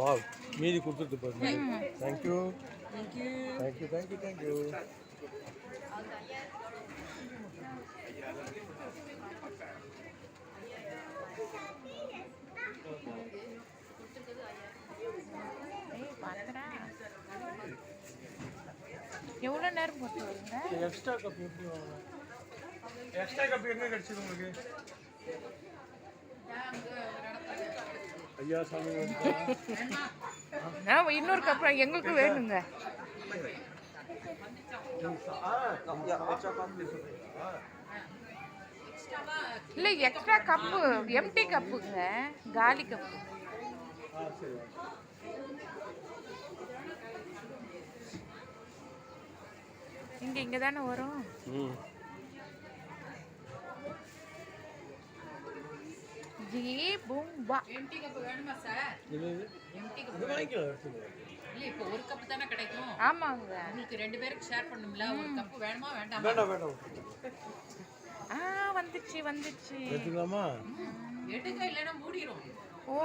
Wow மீதி கொடுத்துட்டு பாருங்க. Thank you thank you thank you thank you. எவ்வளோ நேரம் போட்டு வருங்க? எக்ஸ்ட்ரா கப் எப்படி வாங்க? எக்ஸ்ட்ரா கப் எங்கே கிடச்சிது உங்களுக்கு? ஐயா சாமி இன்னொரு கப் எங்களுக்கு வேணுங்க. இல்லை எக்ஸ்ட்ரா கப்பு எம்டி கப்புங்க, காலி கப்பு. இங்கே தானே வரும். ஜி பூம் பா. எம்டி கப் வேணுமா சார்? எம்டி கப் வாங்கிக்கலாம். இல்ல இப்போ ஒரு கப் தானே கிடைக்கும். ஆமாங்க, உங்களுக்கு 2 பேருக்கு ஷேர் பண்ணணும்ல. ஒரு கப் வேணுமா வேண்டாமா? வேண்டாம் வேண்டாம். வந்துச்சு வந்துச்சு. எடுத்துக்கலாமா? எடுக்க இல்லைன்னா மூடிரும். ஓ